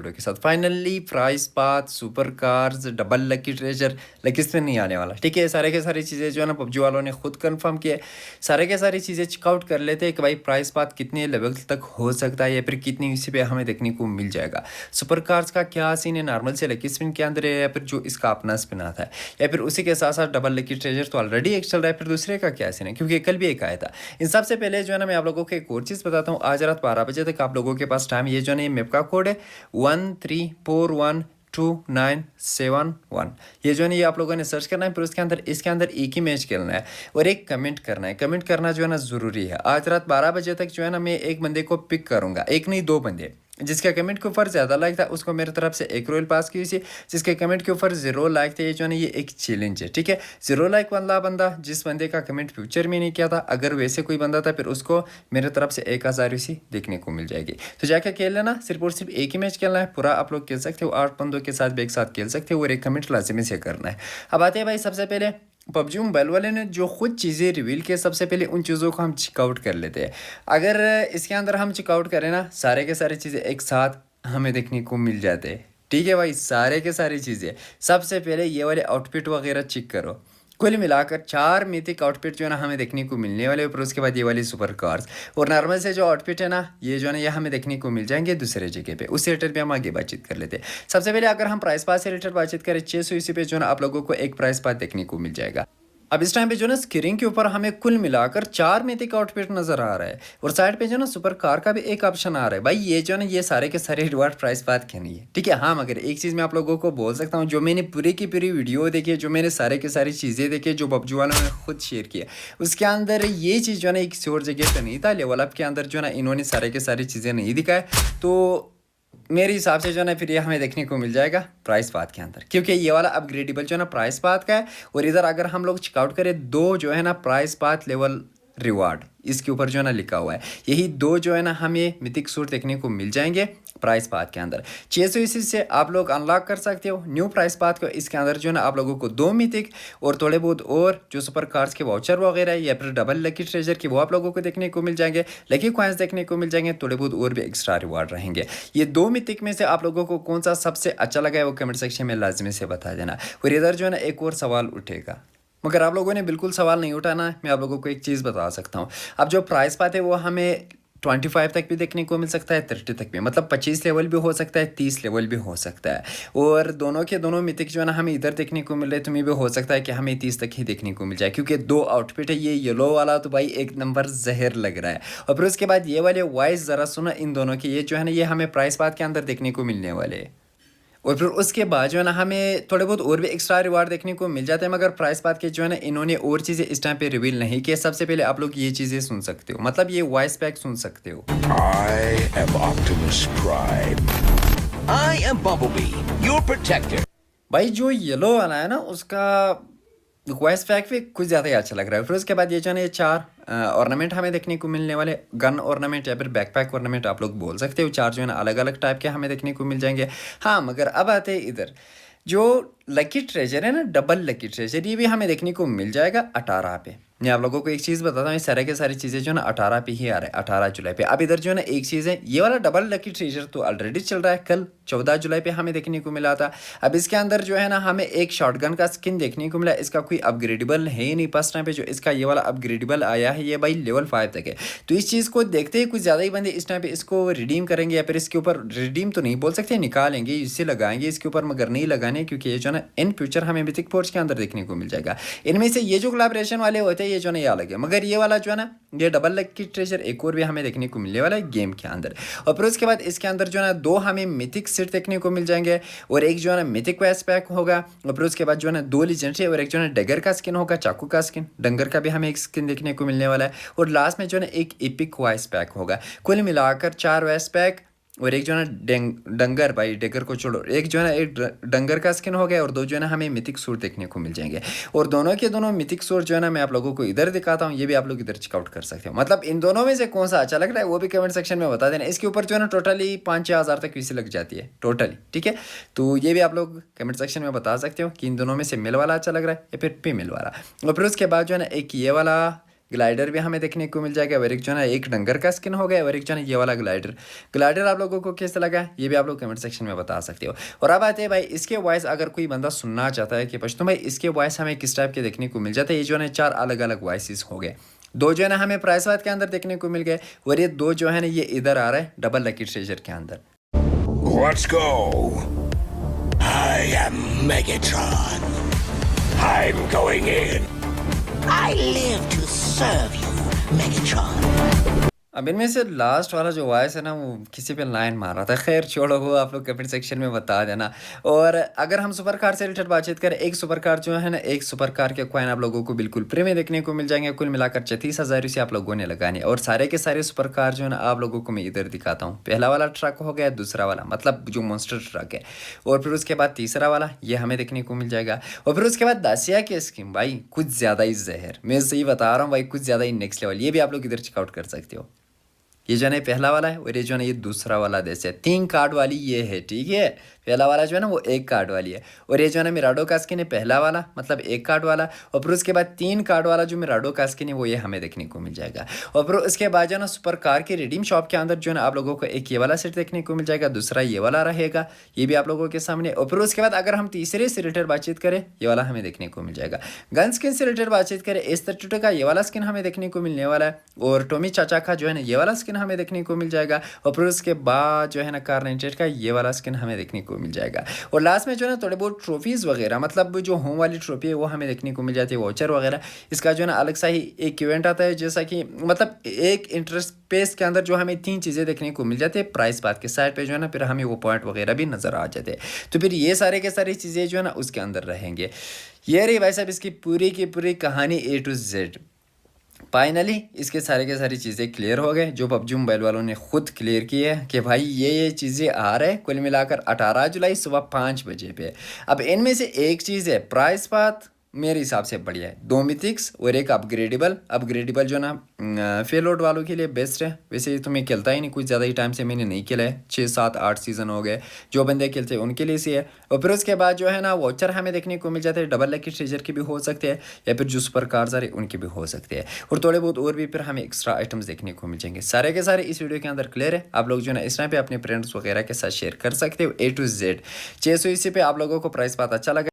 Video के साथ। Finally price path, super cars, double lucky treasure, lucky spin नहीं आने वाला। ठीक है, सारे के सारी चीज़ें जो है ना पबजी वालों ने खुद कंफर्म किया है। सारे के सारी चीज़ें चेकआउट कर लेते हैं कि भाई प्राइस पाथ कितने लेवल तक हो सकता है या फिर कितनी इसी पे हमें देखने को मिल जाएगा। सुपर कार्स का क्या सीन है, नॉर्मल से लकी स्पिन के अंदर है या फिर जो इसका अपना स्पिन आता है, या फिर उसी के साथ साथ डबल लकी ट्रेजर तो ऑलरेडी एक चल रहा है, फिर दूसरे का क्या सीन है, क्योंकि कल भी एक आया था। इन सबसे पहले जो है ना मैं आप लोगों को एक और चीज़ बताता हूँ। आज रात 12 बजे तक आप लोगों के पास टाइम, ये जो है मैप का कोड है 13412971। ये जो है ये आप लोगों ने सर्च करना है, फिर उसके अंदर इसके अंदर एक ही मैच खेलना है और एक कमेंट करना है। कमेंट करना जो है ना ज़रूरी है। आज रात 12 बजे तक जो है ना मैं एक बंदे को पिक करूँगा, एक नहीं दो बंदे। जिसका कमेंट के ऊपर ज़्यादा लाइक था उसको मेरी तरफ से एक रॉयल पास की थी। जिसके कमेंट के ऊपर 0 लाइक थे, ये जो है ये एक चैलेंज है। ठीक है, 0 लाइक वाला बंदा, जिस बंदे का कमेंट फ्यूचर में नहीं किया था, अगर वैसे कोई बंदा था फिर उसको मेरे तरफ से 1000 यूसी देखने को मिल जाएगी। तो जाकर खेल लेना, सिर्फ और सिर्फ एक ही मैच खेलना है। पूरा आप लोग खेल सकते हो, 8 बंदों के साथ भी एक साथ खेल सकते हो और एक कमेंट लाजमी से करना है। अब आते हैं भाई सबसे पहले पबजी मोबाइल वाले ने जो खुद चीज़ें रिवील किए, सबसे पहले उन चीज़ों को हम चेकआउट कर लेते हैं। अगर इसके अंदर हम चेकआउट करें ना, सारे के सारे चीज़ें एक साथ हमें देखने को मिल जाते हैं। ठीक है भाई, सारे के सारी चीज़ें। सबसे पहले ये वाले आउटफिट वगैरह चेक करो। कुल मिलाकर 4 मिथिक आउटफिट जो है ना हमें देखने को मिलने वाले, फिर उसके बाद ये वाली सुपर कार्स और नॉर्मल से जो आउटफिट है ना, ये जो है ना ये हमें देखने को मिल जाएंगे दूसरे जगह पे। उस रिलेटेड भी हम आगे बातचीत कर लेते हैं। सबसे पहले अगर हम प्राइस पास से रिलेटेड बातचीत करें, 600 इसी पे जो है ना आप लोगों को एक प्राइस पास देखने को मिल जाएगा। अब इस टाइम पे जो ना स्क्रीन के ऊपर हमें कुल मिलाकर 4 मिथिक आउटफिट नजर आ रहा है और साइड पे जो ना सुपर कार का भी एक ऑप्शन आ रहा है। भाई ये जो ना ये सारे के सारे रिवार्ड प्राइस बात के नहीं है। ठीक है, हाँ, मगर एक चीज़ मैं आप लोगों को बोल सकता हूँ, जो मैंने पूरी की पूरी वीडियो देखी है, जो मैंने सारे के सारी चीज़ें देखी, जो पबजी वालों ने खुद शेयर किया, उसके अंदर ये चीज़ जो है ना एक और जगह पर नहीं था। लेवल अप के अंदर जो है ना इन्होंने सारे के सारी चीज़ें नहीं दिखाए, तो मेरे हिसाब से जो है ना फिर ये हमें देखने को मिल जाएगा प्राइस पाथ के अंदर, क्योंकि ये वाला अपग्रेडेबल जो है ना प्राइस पाथ का है। और इधर अगर हम लोग चेकआउट करें, दो जो है ना प्राइस पाथ लेवल रिवार्ड इसके ऊपर जो है ना लिखा हुआ है, यही दो जो है ना हमें मिथिक सूट देखने को मिल जाएंगे प्राइस पाथ के अंदर। 600 इसी से आप लोग अनलॉक कर सकते हो न्यू प्राइस पाथ को। इसके अंदर जो है ना आप लोगों को 2 मिथिक और थोड़े बहुत और जो सुपर कार्स के वाउचर वगैरह या फिर डबल लकी ट्रेजर की वो आप लोगों को देखने को मिल जाएंगे, लकी कॉइन्स देखने को मिल जाएंगे, थोड़े बहुत और भी एक्स्ट्रा रिवार्ड रहेंगे। ये 2 मिथिक में से आप लोगों को कौन सा सबसे अच्छा लगा है वो कमेंट सेक्शन में लाजमी से बता देना। और इधर जो है ना एक और सवाल उठेगा, मगर आप लोगों ने बिल्कुल सवाल नहीं उठाना है। मैं आप लोगों को एक चीज़ बता सकता हूँ, अब जो प्राइस पाथ है वो हमें 25 तक भी देखने को मिल सकता है, 30 तक भी, मतलब 25 लेवल भी हो सकता है, 30 लेवल भी हो सकता है। और दोनों के दोनों मिथिक जो है ना हमें इधर देखने को मिल रहे हैं, तुम्हें भी हो सकता है कि हमें 30 तक ही देखने को मिल जाए, क्योंकि 2 आउटफिट है। ये येलो वाला तो भाई एक नंबर जहर लग रहा है, और फिर उसके बाद ये वाले वॉइस ज़रा सुना इन दोनों के, ये जो है ना ये हमें प्राइस पाथ के अंदर देखने को मिलने वाले हैं। और फिर उसके बाद जो है ना हमें थोड़े बहुत और भी एक्स्ट्रा रिवार्ड देखने को मिल जाते हैं, मगर प्राइस पाथ के जो है ना इन्होंने और चीज़ें इस टाइम पे रिवील नहीं किए। सबसे पहले आप लोग ये चीज़ें सुन सकते हो, मतलब ये वॉइस पैक सुन सकते हो। I am Optimus Prime. I am Bumblebee, your protector. भाई जो येलो वाला है ना उसका वॉइस पैक भी कुछ ज़्यादा ही अच्छा लग रहा है। फिर उसके बाद ये जो है ना ये 4 ऑर्नामेंट हमें देखने को मिलने वाले, गन ऑर्नामेंट या फिर बैकपैक ऑर्नामेंट आप लोग बोल सकते हो। 4 जो है ना अलग अलग टाइप के हमें देखने को मिल जाएंगे। हाँ, मगर अब आते हैं इधर जो लकी ट्रेजर है ना, डबल लकी ट्रेजर, ये भी हमें देखने को मिल जाएगा 18 पे। मैं आप लोगों को एक चीज़ बताता हूँ, ये सारे के सारी चीज़ें जो है ना 18 पे ही आ रहा है, 18 जुलाई पे। अब इधर जो है ना एक चीज़ है, ये वाला डबल लकी ट्रेजर तो ऑलरेडी चल रहा है, कल 14 जुलाई पे हमें देखने को मिला था। अब इसके अंदर जो है ना हमें एक शॉटगन का स्किन देखने को मिला। इसका कोई अपग्रेडेबल है ही नहीं। फर्स्ट टाइम पे जो इसका ये वाला अपग्रेडेबल आया है, ये भाई लेवल 5 तक है। तो इस चीज़ को देखते ही कुछ ज़्यादा ही बंदे इस टाइम पे इसको रिडीम करेंगे, या फिर इसके ऊपर रिडीम तो नहीं बोल सकते, निकालेंगे, इससे लगाएंगे इसके ऊपर, मगर नहीं लगाने, क्योंकि ये जो है ना इन फ्यूचर हमें मिथिक फोर्स के अंदर देखने को मिल जाएगा। इनमें से ये जो कोलैबोरेशन वाले होते हैं ये जो है ये अलग है, मगर ये वाला जो है ना ये डबल लकी ट्रेजर एक और भी हमें देखने को मिलने वाला है गेम के अंदर। और फिर उसके बाद इसके अंदर जो है ना 2 हमें मिथिक सेट देखने को मिल जाएंगे और एक जो है ना मिथिक क्वेस्ट पैक होगा। और फिर उसके बाद जो है ना 2 लीजेंडरी और एक जो है ना डगर का स्किन होगा, चाकू का स्किन, डंगर का भी हमें एक स्किन देखने को मिलने वाला है। और लास्ट में जो है ना एक एपिक वॉइस पैक होगा। कुल मिलाकर 4 वॉइस पैक और एक जो है ना डंगर, भाई डेगर को छोड़ो, एक जो है ना एक डंगर का स्किन हो गया और 2 जो है ना हमें मिथिक सूट देखने को मिल जाएंगे। और दोनों के दोनों मिथिक सूट जो है ना मैं आप लोगों को इधर दिखाता हूँ, ये भी आप लोग इधर चेकआउट कर सकते हो। मतलब इन दोनों में से कौन सा अच्छा लग रहा है वो भी कमेंट सेक्शन में बता देना। इसके ऊपर जो है ना टोटली 5-6 हज़ार तक वैसे लग जाती है टोटली। ठीक है, तो ये भी आप लोग कमेंट सेक्शन में बता सकते हो कि इन दोनों में से मेल वाला अच्छा लग रहा है या फिर फीमेल वाला। और फिर उसके बाद जो है ना एक ये वाला ग्लाइडर भी हमें देखने को मिल जाएगा, और एक जो है एक डंगर का स्किन हो गया, और एक जो है ये वाला ग्लाइडर आप लोगों को कैसा लगा ये भी आप लोग कमेंट सेक्शन में बता सकते हो। और अब आते हैं भाई इसके वॉइस, अगर कोई बंदा सुनना चाहता है कि पश्तो भाई इसके वॉइस हमें किस टाइप के देखने को मिल जाते हैं, ये जो है 4 अलग अलग वॉइसेस हो गए। 2 जो है ना हमें प्राइस वाद के अंदर देखने को मिल गए, और ये 2 जो है ना ये इधर आ रहा है डबल लकी ट्रेजर के अंदर। Let's go. I am Megatron. I'm going in. I live to serve you, Megatron. अब इनमें से लास्ट वाला जो वॉइस है ना वो किसी पे लाइन मार रहा था, खैर छोड़ो वो आप लोग कमेंट सेक्शन में बता देना। और अगर हम सुपर कार से रिलेटेड बातचीत करें, एक सुपर कार जो है ना एक सुपर कार के कॉइन आप लोगों को बिल्कुल फ्री में देखने को मिल जाएंगे, कुल मिलाकर 34,000 से आप लोगों ने लगानी है। और सारे के सारे सुपर कार जो है ना आप लोगों को मैं इधर दिखाता हूँ। पहला वाला ट्रक हो गया, दूसरा वाला मतलब जो मॉन्स्टर ट्रक है, और फिर उसके बाद तीसरा वाला ये हमें देखने को मिल जाएगा, और फिर उसके बाद दासिया की स्कीम भाई कुछ ज़्यादा ही जहर, मैं सही बता रहा हूँ भाई, कुछ ज़्यादा ही नेक्स्ट लेवल, ये भी आप लोग इधर चेकआउट कर सकते हो। ये जो है पहला वाला है, और ये जो है ये दूसरा वाला देश है, 3 कार्ड वाली ये है, ठीक है। पहला वाला जो है ना वो 1 कार्ड वाली है, और ये जो है ना मिराडो का स्किन है पहला वाला मतलब 1 कार्ड वाला, और फिर उसके बाद 3 कार्ड वाला जो मिराडो का स्किन है वो ये हमें देखने को मिल जाएगा। और फिर उसके बाद जो है ना सुपर कार की रिडीम शॉप के अंदर जो है ना आप लोगों को एक ये वाला सेट देखने को मिल जाएगा, दूसरा ये वाला रहेगा, ये भी आप लोगों के सामने। और फिर उसके बाद अगर हम तीसरे से रिलेटेड बातचीत करें, ये वाला हमें देखने को मिल जाएगा। गन स्किन से रिलेटेड बातचीत करें, इस तरीके का ये वाला स्किन हमें देखने को मिलने वाला है, और टोमी चाचा का जो है ना ये वाला स्किन हमें देखने को मिल जाएगा, और फिर उसके बाद जो है ना कार 98 का ये वाला स्किन हमें देखने को मिल जाएगा। और लास्ट में जो है ना थोड़े बहुत ट्रॉफीज़ वगैरह मतलब जो होम वाली ट्रॉफी है वो हमें देखने को मिल जाती है, वाउचर वगैरह। इसका जो है ना अलग सा ही एक इवेंट आता है, जैसा कि मतलब एक इंटरेस्ट पेस के अंदर जो हमें 3 चीज़ें देखने को मिल जाती है, प्राइस बात के साइड पे जो है ना फिर हमें वो पॉइंट वगैरह भी नज़र आ जाते हैं। तो फिर ये सारे के सारी चीज़ें जो है ना उसके अंदर रहेंगे। ये रही भाई साहब इसकी पूरी की पूरी कहानी A to Z। फाइनली इसके सारे के सारी चीज़ें क्लियर हो गए, जो पबजी मोबाइल वालों ने खुद क्लियर की है कि भाई ये चीज़ें आ रहे हैं। कुल मिलाकर 18 जुलाई सुबह 5 बजे पे। अब इनमें से एक चीज़ है प्राइस बात मेरे हिसाब से बढ़िया है, 2 मिथिक्स और एक अपग्रेडेबल जो ना फेलोड वालों के लिए बेस्ट है। वैसे तो मैं खेलता ही नहीं, कुछ ज़्यादा ही टाइम से मैंने नहीं खेला है, 6 7 8 सीज़न हो गए, जो बंदे खेलते हैं उनके लिए से है। और फिर उसके बाद जो है ना वॉचर हमें देखने को मिल जाते हैं, डबल लकी ट्रेजर के भी हो सकते हैं, या फिर जो सुपर कार्स आ रहे उनके भी हो सकते हैं, और थोड़े बहुत और भी फिर हमें एक्स्ट्रा आइटम्स देखने को मिल जाएंगे। सारे के सारे इस वीडियो के अंदर क्लियर है। आप लोग जो है ना इस टाइम पे अपने फ्रेंड्स वगैरह के साथ शेयर कर सकते हो A to Z। 600 इसी पे आप लोगों को प्राइस बात अच्छा लगा।